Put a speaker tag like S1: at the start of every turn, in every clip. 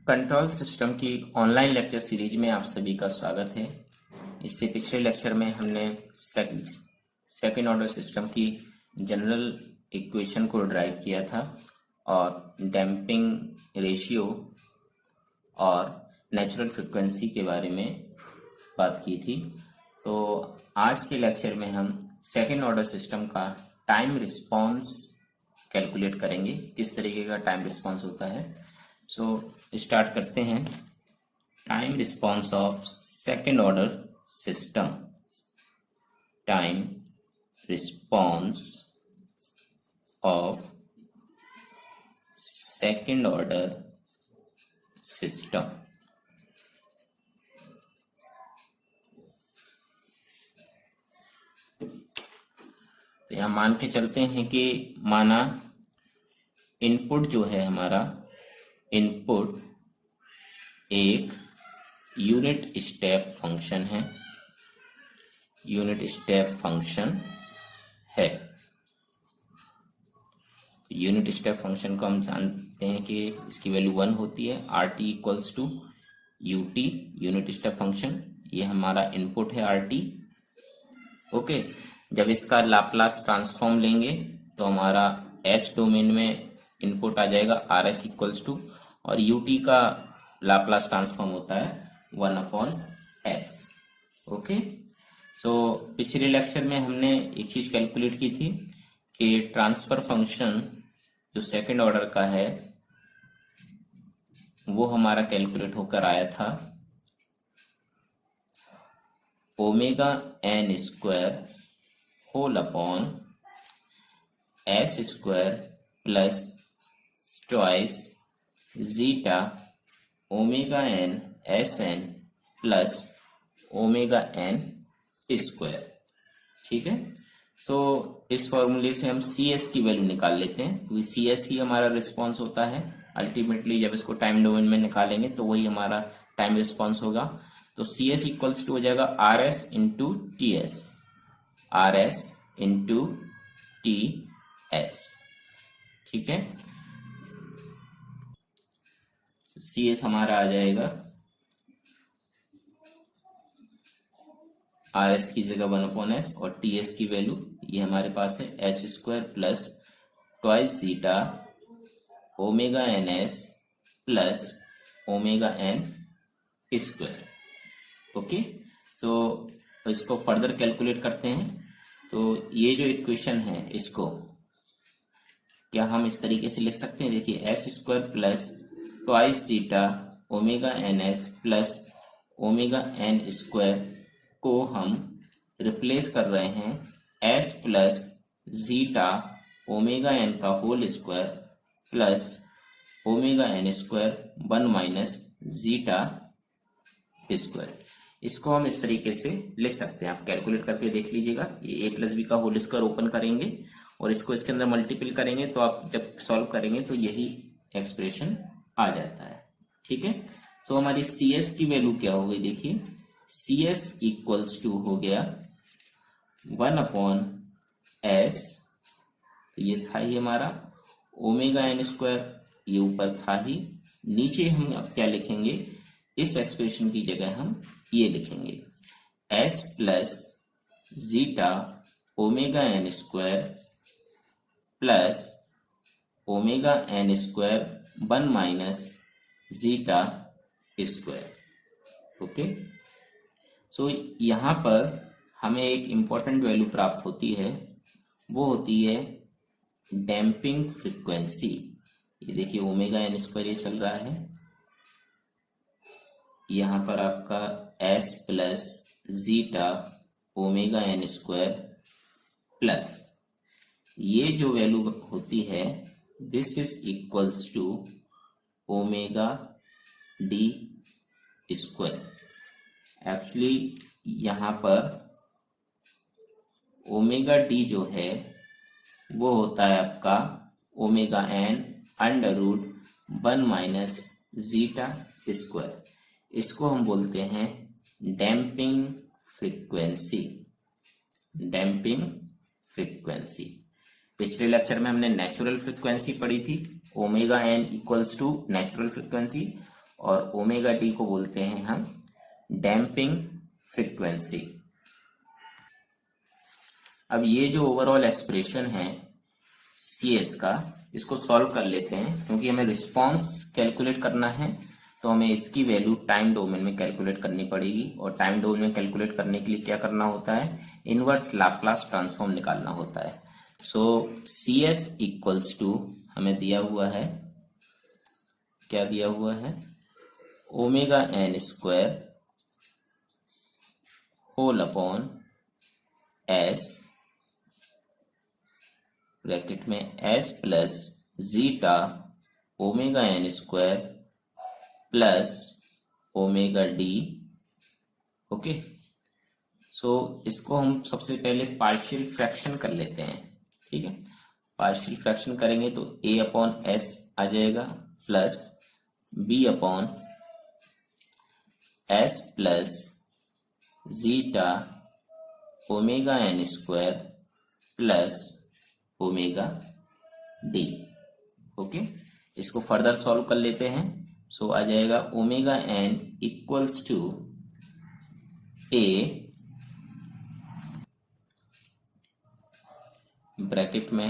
S1: Control system की online lecture series में आप सभी का स्वागत है। इससे पिछले लेक्चर में हमने सेकंड ऑर्डर सिस्टम की जनरल इक्वेशन को ड्राइव किया था और डैम्पिंग रेशियो और नेचुरल फ्रिक्वेंसी के बारे में बात की थी। तो आज के लेक्चर में हम सेकंड ऑर्डर सिस्टम का टाइम रिस्पॉन्स कैलकुलेट करेंगे, किस तरीके का टाइम रिस्पॉन्स होता है। सो स्टार्ट करते हैं। Time response of second order system. Time response of second order system. तो यहां मान के चलते हैं कि माना इनपुट जो है हमारा, इनपुट एक यूनिट स्टेप फंक्शन है, यूनिट स्टेप फंक्शन है। यूनिट स्टेप फंक्शन को हम जानते हैं कि इसकी वैल्यू 1 होती है। Are T equals to U T, unit step function, ये हमारा इनपुट है आर टी। ओके, जब इसका लाप्लास ट्रांसफॉर्म लेंगे तो हमारा एस डोमेन में इनपुट आ जाएगा आर एस इक्वल्स टू, और यू टी का लाप्लास ट्रांसफॉर्म होता है 1/s। ओके, सो पिछले लेक्चर में हमने एक चीज कैलकुलेट की थी कि ट्रांसफर फंक्शन जो सेकंड ऑर्डर का है वो हमारा कैलकुलेट होकर आया था omega N square whole upon S square plus twice zeta omega N S N plus omega N square. ठीक है, सो इस फॉर्मूले से हम सी एस की वैल्यू निकाल लेते हैं, क्योंकि सी एस ही हमारा रिस्पॉन्स होता है। अल्टीमेटली जब इसको टाइम डोमेन में निकालेंगे तो वही हमारा टाइम रिस्पॉन्स होगा। तो सी एस इक्वल्स टू हो जाएगा R S into T S, R S into T S. ठीक है, सी एस हमारा आ जाएगा आर एस की जगह 1/s, और टी एस की वैल्यू ये हमारे पास है S square plus twice zeta omega N S plus omega N square. Okay, so इसको फर्दर कैलकुलेट करते हैं। तो ये जो इक्वेशन है इसको क्या हम इस तरीके से लिख सकते हैं? देखिए, S square plus twice zeta omega N S plus omega N square को हम रिप्लेस कर रहे हैं S plus zeta omega N का whole square plus omega N square 1 - zeta square. इसको हम इस तरीके से लिख सकते हैं, आप कैलकुलेट करके देख लीजिएगा। ये a प्लस बी का होल स्क्वायर ओपन करेंगे और इसको इसके अंदर मल्टीपल करेंगे, तो आप जब सॉल्व करेंगे तो यही एक्सप्रेशन आ जाता है। ठीक है, सो हमारी सी एस की वैल्यू क्या हो गई? देखिए, सी एस इक्वल्स टू हो गया 1/s, तो ये था ही हमारा ओमेगा एन स्क्वायर, ये ऊपर था ही। नीचे हम अब क्या लिखेंगे? इस एक्सप्रेशन की जगह हम ये लिखेंगे S plus zeta omega N square plus omega N square 1 - zeta square. Okay, so यहां पर हमें एक इंपॉर्टेंट वैल्यू प्राप्त होती है, वो होती है डैम्पिंग फ्रीक्वेंसी। ये देखिए, ओमेगा एन स्क्वायर ये चल रहा है, यहां पर आपका S plus zeta omega N square plus ये जो वैल्यू होती है this is equals to omega D square. Actually यहां पर ओमेगा डी जो है वो होता है आपका ओमेगा एन √1 - जीटा स्क्वायर। इसको हम बोलते हैं डैम्पिंग फ्रीक्वेंसी, डैम्पिंग फ्रीक्वेंसी। पिछले लेक्चर में हमने नेचुरल फ्रीक्वेंसी पढ़ी थी, omega N equals to natural frequency, और ओमेगा डी को बोलते हैं हम डैम्पिंग फ्रीक्वेंसी। अब ये जो ओवरऑल एक्सप्रेशन है CS का, इसको सॉल्व कर लेते हैं, क्योंकि हमें रिस्पांस कैलकुलेट करना है तो हमें इसकी वैल्यू टाइम डोमेन में कैलकुलेट करनी पड़ेगी। और टाइम डोमेन में कैलकुलेट करने के लिए क्या करना होता है, इनवर्स लाप्लास ट्रांसफॉर्म निकालना होता है। सो CS इक्वल्स टू हमें दिया हुआ है, क्या दिया हुआ है, omega N square whole upon S bracket में S plus zeta omega N square plus omega D. Okay, so इसको हम सबसे पहले पार्शियल फ्रैक्शन कर लेते हैं। ठीक है, पार्शियल फ्रैक्शन करेंगे तो A अपॉन S आ जाएगा plus B upon S plus zeta omega N square plus omega D. Okay, इसको फर्दर सॉल्व कर लेते हैं। सो आ जाएगा omega N equals to A bracket में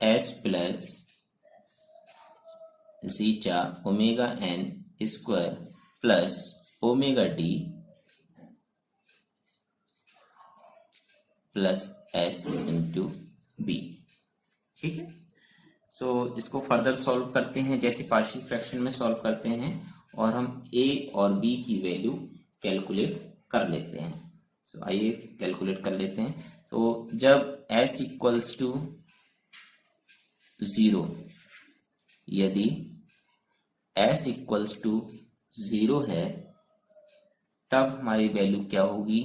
S1: S plus zeta omega N square plus omega D plus S into B. ठीक है, सो इसको फर्दर सॉल्व करते हैं जैसे पार्शियल फ्रैक्शन में सॉल्व करते हैं, और हम A और B की वैल्यू कैलकुलेट कर लेते हैं। सो आइए कैलकुलेट कर लेते हैं। तो जब S इक्वल्स टू 0, यदि S इक्वल्स टू 0 है तब हमारी वैल्यू क्या होगी,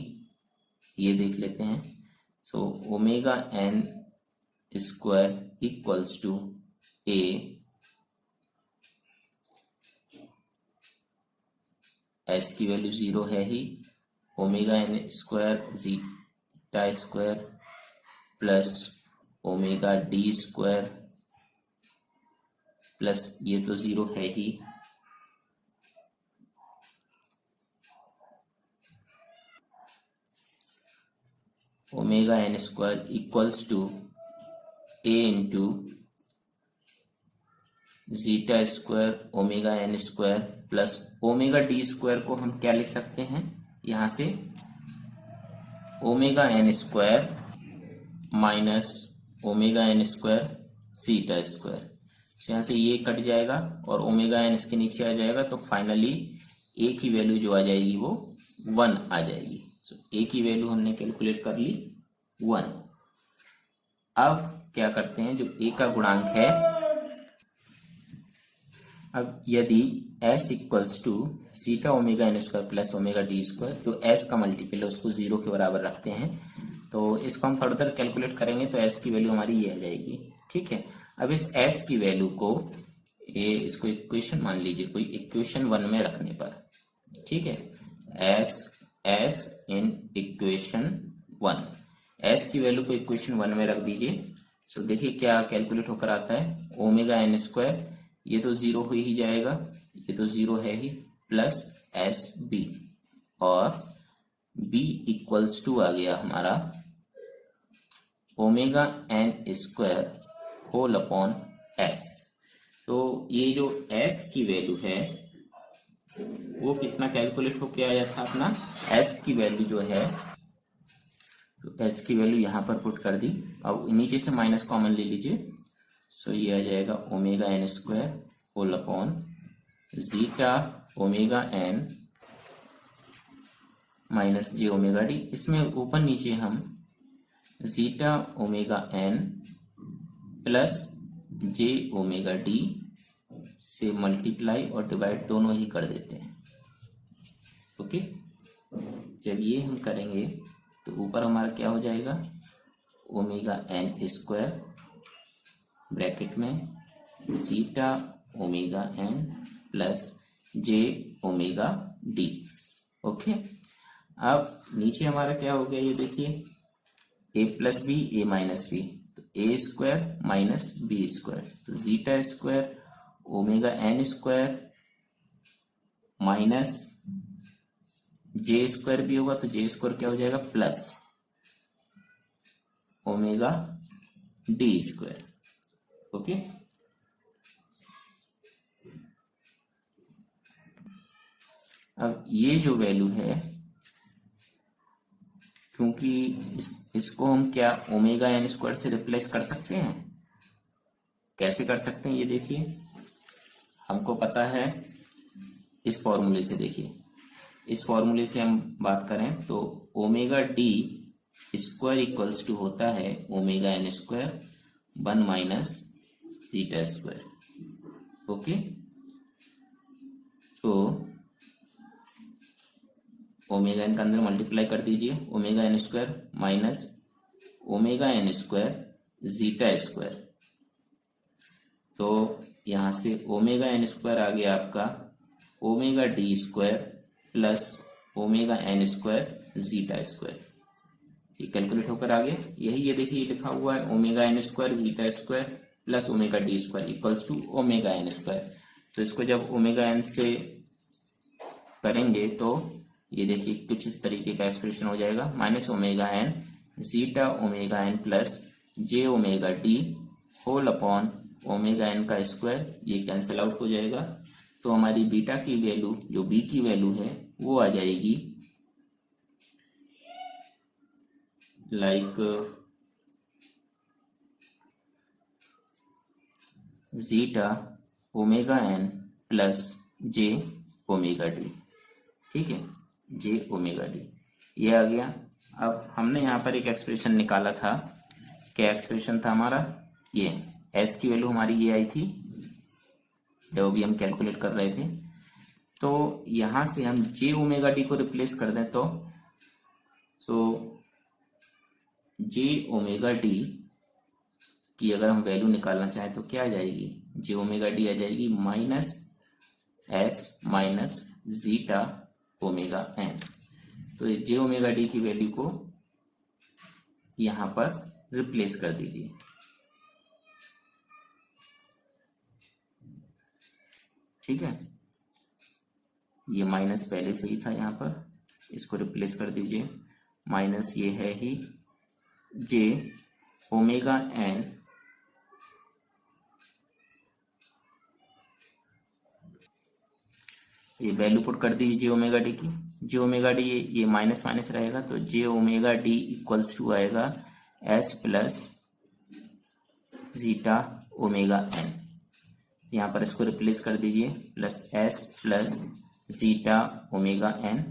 S1: ये देख लेते हैं। So omega N square equals to A S की वैल्यू 0 है ही, omega N square zeta square plus omega D square plus ये तो 0 है ही, omega N square equals to A into zeta square omega N square plus omega D square को हम क्या लिख सकते हैं, यहां से omega N square minus omega N square zeta square. यहां से ये कट जाएगा और ओमेगा एन इसके नीचे आ जाएगा, तो फाइनली A की वैल्यू जो आ जाएगी वो 1 आ जाएगी। सो A की वैल्यू हमने कैलकुलेट कर ली 1। अब क्या करते हैं, जो A का गुणांक है, अब यदि S equals to zeta omega N square plus omega D square, जो S का मल्टीपल है उसको 0 के बराबर रखते हैं, तो इसको हम फर्दर कैलकुलेट करेंगे तो S की वैल्यू हमारी ये आ जाएगी। ठीक है, अब इस S की वैल्यू को इसको इक्वेशन मान लीजिए, कोई इक्वेशन 1 में रखने पर, ठीक है, S इन इक्वेशन 1, S की वैल्यू को इक्वेशन 1 में रख दीजिए। सो देखिए क्या कैलकुलेट होकर आता है, ओमेगा एन स्क्वायर, ये तो 0 हो ही जाएगा, ये तो 0 है ही, प्लस एस बी, और b इक्वल्स टू आ गया हमारा omega N square whole upon s। तो ये जो s की वैल्यू है वो कितना कैलकुलेट होके आया था अपना, s की वैल्यू जो है, तो s की वैल्यू यहां पर पुट कर दी। अब नीचे से माइनस कॉमन ले लीजिए, सो ये आ जाएगा omega N square whole upon zeta omega N minus J omega D. इसमें ऊपर नीचे हम zeta omega N plus J omega D से मल्टीप्लाई और डिवाइड दोनों ही कर देते हैं। ओके, जब ये हम करेंगे तो ऊपर हमारा क्या हो जाएगा, ओमेगा एन स्क्वायर ब्रैकेट में zeta omega N plus J omega D. Okay, अब नीचे हमारा क्या हो गया, ये देखिए A plus B A minus B, तो A square minus B square, तो zeta square omega N square minus J square भी होगा तो जे स्क्वायर क्या हो जाएगा plus omega D square. Okay, अब ये जो वैल्यू है, क्योंकि इसको हम क्या ओमेगा एन स्क्वायर से रिप्लेस कर सकते हैं। कैसे कर सकते हैं ये देखिए, हमको पता है इस फॉर्मूले से। देखिए इस फॉर्मूले से हम बात करें तो omega D square equals to होता है omega N square 1 minus theta square. Okay, तो ओमेगा एन का अंदर मल्टीप्लाई कर दीजिए, omega N square minus omega N square zeta square. तो यहां से ओमेगा एन स्क्वायर आ गया आपका omega D square plus omega N square zeta square. ये कैलकुलेट होकर आ गया। यही ये देखिए लिखा हुआ है omega N square zeta square plus omega D square equals to omega N square. तो इसको जब ओमेगा एन से करेंगे तो ये देखिए कुछ इस तरीके का एक्सप्रेशन हो जाएगा, minus omega N zeta omega N plus J omega D whole upon omega N का स्क्वायर। ये कैंसिल आउट हो जाएगा। तो हमारी बीटा की वैल्यू जो बी की वैल्यू है वो आ जाएगी like zeta omega N plus J omega D. ठीक है, जे ओमेगा डी ये आ गया। अब हमने यहाँ पर एक एक्सप्रेशन निकाला था। क्या एक्सप्रेशन था हमारा? ये एस की वैल्यू हमारी ये आई थी जब अभी हम कैलकुलेट कर रहे थे। तो यहां से हम जे ओमेगा डी को रिप्लेस कर दें तो जे ओमेगा डी की अगर हम वैल्यू निकालना चाहें तो क्या आ जाएगी? जे ओमेगा डी आ जाएगी minus S minus zeta omega N. तो जे ओमेगा डी की वैल्यू को यहां पर रिप्लेस कर दीजिए। ठीक है, ये माइनस पहले से ही था यहाँ पर, इसको रिप्लेस कर दीजिए। माइनस ये है ही जे ओमेगा एन ये वैल्यू पुट कर दीजिए जे ओमेगा डी की। जे ओमेगा डी ये माइनस माइनस रहेगा तो J omega D equals to आएगा S plus zeta omega N. यहाँ पर इसको रिप्लेस कर दीजिए plus S plus zeta omega N.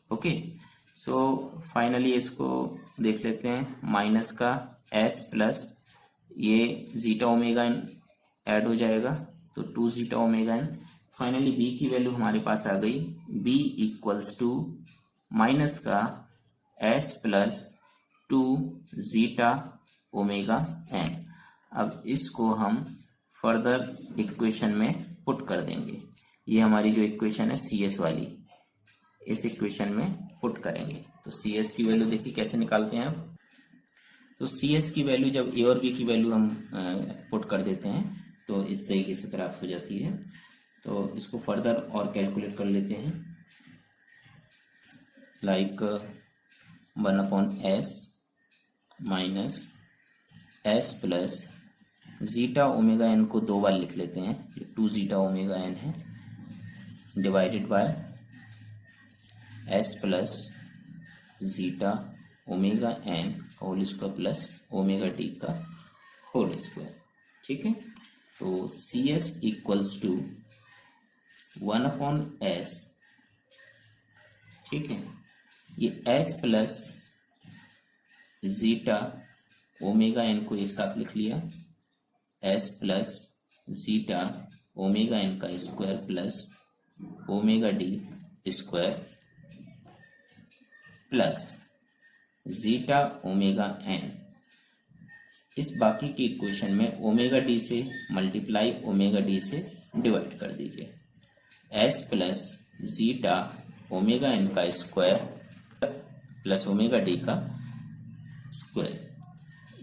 S1: Okay, so finally इसको देख लेते हैं। माइनस का एस प्लस ये जीटा ओमेगा एन ऐड हो जाएगा तो 2 zeta omega N. Finally B की वैल्यू हमारे पास आ गई, बी इक्वल्स टू माइनस का S plus 2 zeta omega N. अब इसको हम फर्दर इक्वेशन में पुट कर देंगे। ये हमारी जो इक्वेशन है सी एस वाली, इस इक्वेशन में पुट करेंगे। तो सी एस की वैल्यू देखिए कैसे निकालते हैं अब। तो सी एस की वैल्यू जब ए और बी की वैल्यू हम पुट कर देते हैं तो इस तरीके से प्राप्त हो जाती है। तो इसको फर्दर और कैलकुलेट कर लेते हैं। Like 1/s minus S plus zeta omega N को 2 बार लिख लेते हैं, 2 जीटा ओमेगा एन है, divided by S plus zeta omega N whole square plus omega T का होल स्क्वायर। ठीक है, तो C S equals to 1/s। ठीक है, ये S plus zeta omega N को एक साथ लिख लिया, S plus zeta omega N का square plus omega D square plus zeta omega N. इस बाकी की इक्वेशन में ओमेगा डी से मल्टीप्लाई ओमेगा डी से डिवाइड कर दीजिए। S plus zeta omega N का स्क्वायर प्लस ओमेगा डी का स्क्वायर,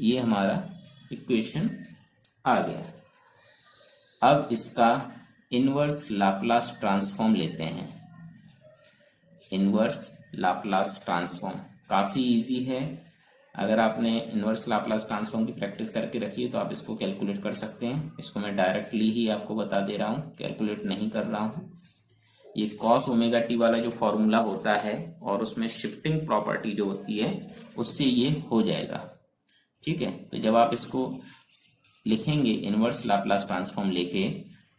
S1: ये हमारा इक्वेशन आ गया। अब इसका इनवर्स लाप्लास ट्रांसफॉर्म लेते हैं। Inverse Laplace transform. काफी इजी है, अगर आपने इनवर्स लाप्लास ट्रांसफॉर्म की प्रैक्टिस करके रखी है तो आप इसको कैलकुलेट कर सकते हैं। इसको मैं डायरेक्टली ही आपको बता दे रहा हूँ, कैलकुलेट नहीं कर रहा हूँ। ये कॉस ओमेगा टी वाला जो फॉर्मूला होता है और उसमें शिफ्टिंग प्रॉपर्टी जो होती है उससे ये हो जाएगा। ठीक है, तो जब आप इसको लिखेंगे इनवर्स लाप्लास ट्रांसफॉर्म लेके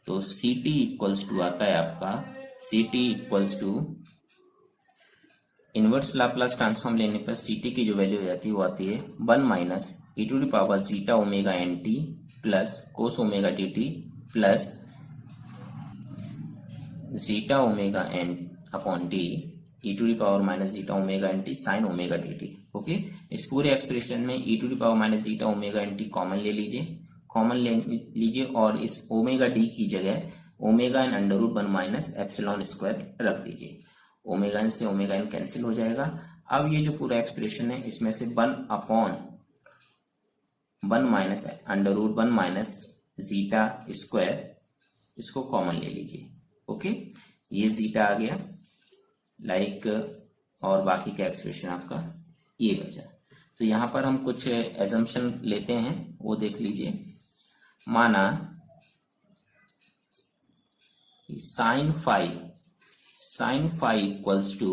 S1: तो सी टी इक्वल्स टू आता है आपका, C T equals to inverse Laplace transform लेने पर सी टी की जो वैल्यू हो जाती है वो आती है 1 minus E to the power zeta omega N T plus cos omega T T plus zeta omega N upon T E to the power minus zeta omega N T sine omega T T. Okay, इस पूरे expression में E to the power minus zeta omega N T common ले लीजिए, common ले लीजिए और इस omega D की जगह omega N under root 1 minus epsilon square रख दीजिए। ओमेगा एन से ओमेगा एन कैंसिल हो जाएगा। अब ये जो पूरा एक्सप्रेशन है इसमें से 1 upon 1 minus under root 1 minus zeta square इसको कॉमन ले लीजिए। ओके, ये जीटा आ गया लाइक और बाकी का एक्सप्रेशन आपका ये बचा। तो यहां पर हम कुछ एजम्पशन लेते हैं, वो देख लीजिए। माना sine phi equals to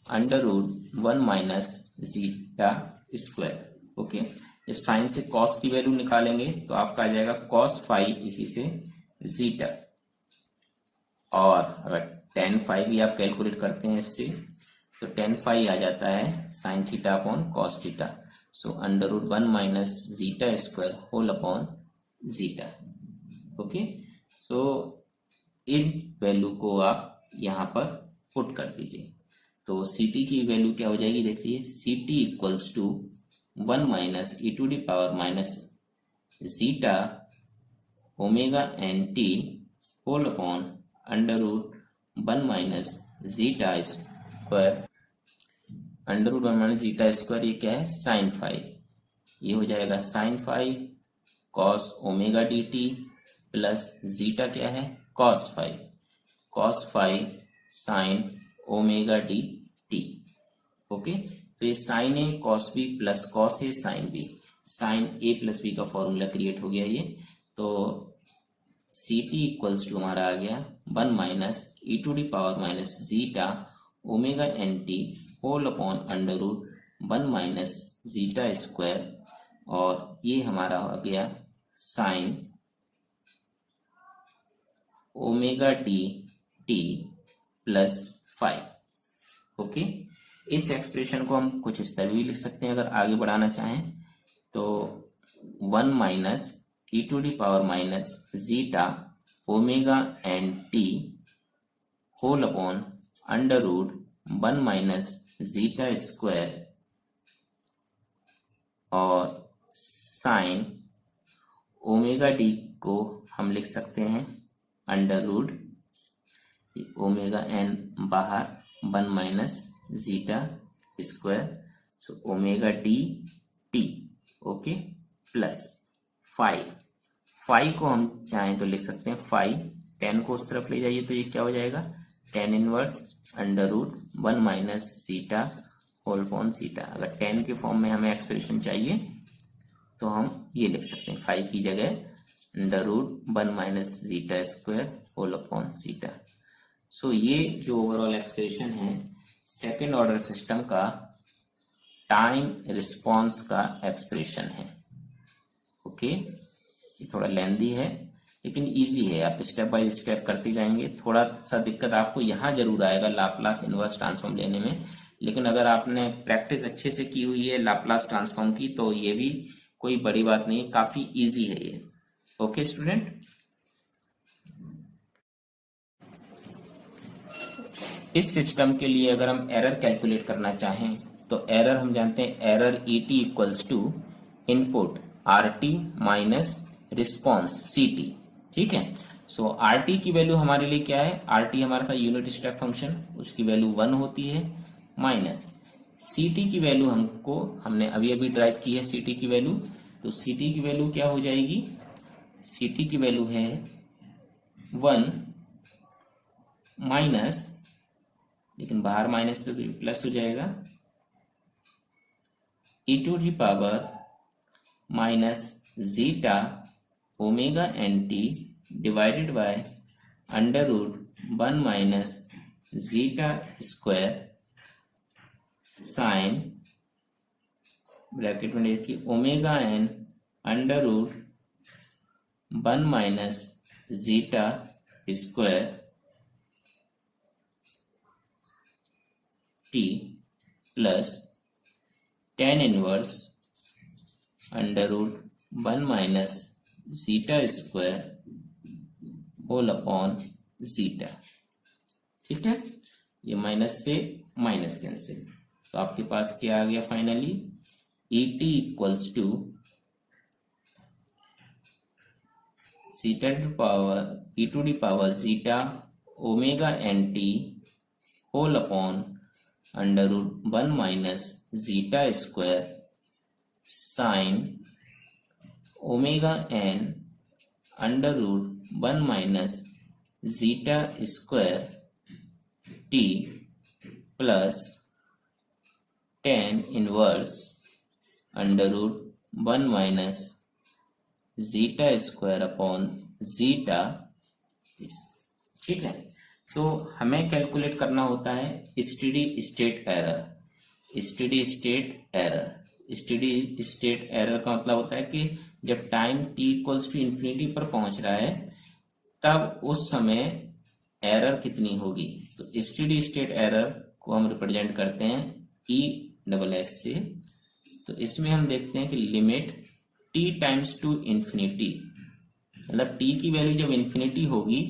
S1: under root 1 minus zeta square. Okay, जब साइन से कॉस की वैल्यू निकालेंगे तो आपका आ जाएगा कॉस फाई इसी से जीटा, और अगर टेन फाई भी आप कैलकुलेट करते हैं इससे तो टेन फाई आ जाता है sine theta upon cos theta. So under root 1 minus zeta square whole upon zeta. Okay, so इन वैल्यू को आप यहाँ पर पुट कर दीजिए तो सी टी की वैल्यू क्या हो जाएगी, देखिए C T equals to 1 minus E to the power minus zeta omega N T whole upon under root 1 minus zeta square, under root 1 minus zeta square ये क्या है साइन फाई, ये हो जाएगा sine phi cos omega D T plus zeta क्या है cos phi sine omega D T. Okay, तो ये sine A cos B plus cos A sine B, sign A plus B का फॉर्मूला क्रिएट हो गया ये। तो सी टी इक्वल्स टू हमारा आ गया 1 minus E to the power minus zeta omega N T whole upon under root 1 minus zeta square, और ये हमारा हो गया sine omega T T plus five. Okay, इस एक्सप्रेशन को हम कुछ इस तरह भी लिख सकते हैं अगर आगे बढ़ाना चाहें तो 1 minus E to the power minus zeta omega N T whole upon under root 1 minus zeta square और साइन ओमेगा डी को हम लिख सकते हैं अंडर रूट ओमेगा एन बाहर 1 minus zeta square, so omega D T. Okay, plus five को हम चाहें तो लिख सकते हैं फाइव, 10 को उस तरफ ले जाइए तो ये क्या हो जाएगा tan inverse under root 1 minus zeta whole upon zeta. अगर 10 के फॉर्म में हमें एक्सप्रेशन चाहिए तो हम ये लिख सकते हैं 5 की जगह under root 1 minus zeta square whole upon zeta. So ये जो ओवरऑल एक्सप्रेशन है सेकेंड ऑर्डर सिस्टम का टाइम रिस्पॉन्स का एक्सप्रेशन है। ओके, ये थोड़ा लेंदी है लेकिन इजी है, आप स्टेप बाय स्टेप करते जाएंगे। थोड़ा सा दिक्कत आपको यहाँ जरूर आएगा लाप्लास इनवर्स ट्रांसफॉर्म लेने में, लेकिन अगर आपने प्रैक्टिस अच्छे से की हुई है लाप्लास ट्रांसफॉर्म की तो ये भी कोई बड़ी बात नहीं, काफी इजी है ये। ओके स्टूडेंट, इस सिस्टम के लिए अगर हम एरर कैलकुलेट करना चाहें तो एरर हम जानते हैं error e t equals to input r t minus response c t. ठीक है, सो आर टी की वैल्यू हमारे लिए क्या है, आर टी हमारा था यूनिट स्टेप फंक्शन, उसकी वैल्यू 1 होती है, माइनस सी टी की वैल्यू हमने अभी अभी ड्राइव की है सी टी की वैल्यू, तो सी टी की वैल्यू क्या हो जाएगी, सी टी की वैल्यू है 1 माइनस लेकिन बाहर माइनस तो प्लस हो जाएगा, e to the power minus zeta omega N t divided by under root 1 minus zeta square sine bracket में देखिए omega N under root 1 minus zeta square t plus tan inverse under root 1 minus zeta square whole upon zeta. ठीक है, ये minus से minus cancel, तो आपके पास क्या आ गया finally, e t equals to zeta to power e to the power zeta omega N T whole upon under root 1 minus zeta square sine omega N under root 1 minus zeta square t plus tan inverse under root 1 minus zeta square upon zeta. ठीक है, so हमें calculate करना होता है steady state error. Steady state error, steady state error का मतलब होता है कि जब time t equals to infinity पर पहुंच रहा है तब उस समय एरर कितनी होगी। तो स्टेडी स्टेट एरर को हम रिप्रेजेंट करते हैं ई डबल एस से। तो इसमें हम देखते हैं कि limit t times to infinity, मतलब t की वैल्यू जब इन्फिनिटी होगी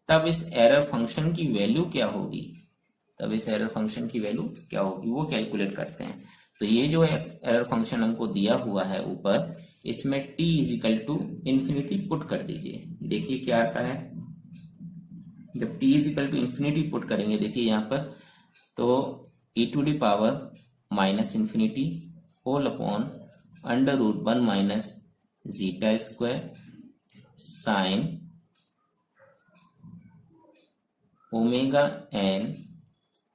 S1: तब इस एरर फंक्शन की वैल्यू क्या होगी, तब इस एरर फंक्शन की वैल्यू क्या होगी वो कैलकुलेट करते हैं। तो ये जो एरर फंक्शन हमको दिया हुआ है ऊपर, इसमें t equal to infinity put कर दीजिए। देखिए क्या आता है, जब t equal to infinity put करेंगे देखिए यहाँ पर, तो e to the power minus infinity whole upon under root 1 minus zeta square sine omega N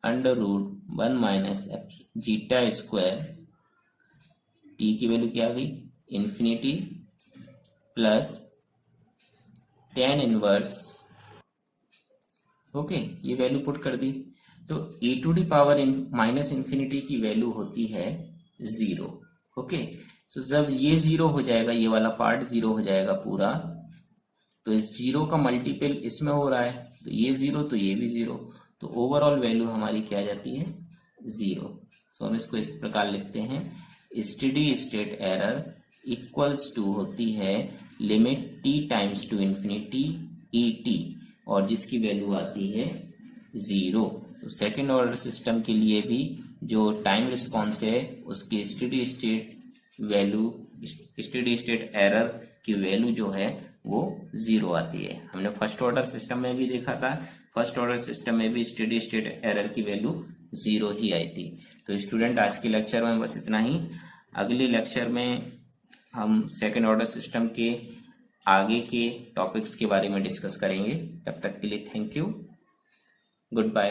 S1: under root 1 minus zeta square, t की वैल्यू क्या आ गई infinity plus tan inverse. Okay, ये वैल्यू पुट कर दी। तो e to the power minus infinity की value होती है 0। ओके, सो जब ये 0 हो जाएगा, ये वाला पार्ट 0 हो जाएगा पूरा, तो इस 0 का मल्टीपल इसमें हो रहा है, तो ये 0 तो ये भी 0, तो ओवरऑल वैल्यू हमारी क्या आ जाती है 0। सो हम इसको इस प्रकार लिखते हैं, steady state error equals to होती है limit t times to infinity e t, और जिसकी वैल्यू आती है 0। तो सेकेंड ऑर्डर सिस्टम के लिए भी जो टाइम रिस्पॉन्स है उसकी steady state value, steady state error की वैल्यू जो है वो 0 आती है। हमने फर्स्ट ऑर्डर सिस्टम में भी देखा था, फर्स्ट ऑर्डर सिस्टम में भी स्टेडी स्टेट एरर की वैल्यू 0 ही आई थी। तो स्टूडेंट आज के लेक्चर में बस इतना ही। अगले लेक्चर में हम सेकेंड ऑर्डर सिस्टम के आगे के टॉपिक्स के बारे में डिस्कस करेंगे। तब तक के लिए थैंक यू, गुड बाय।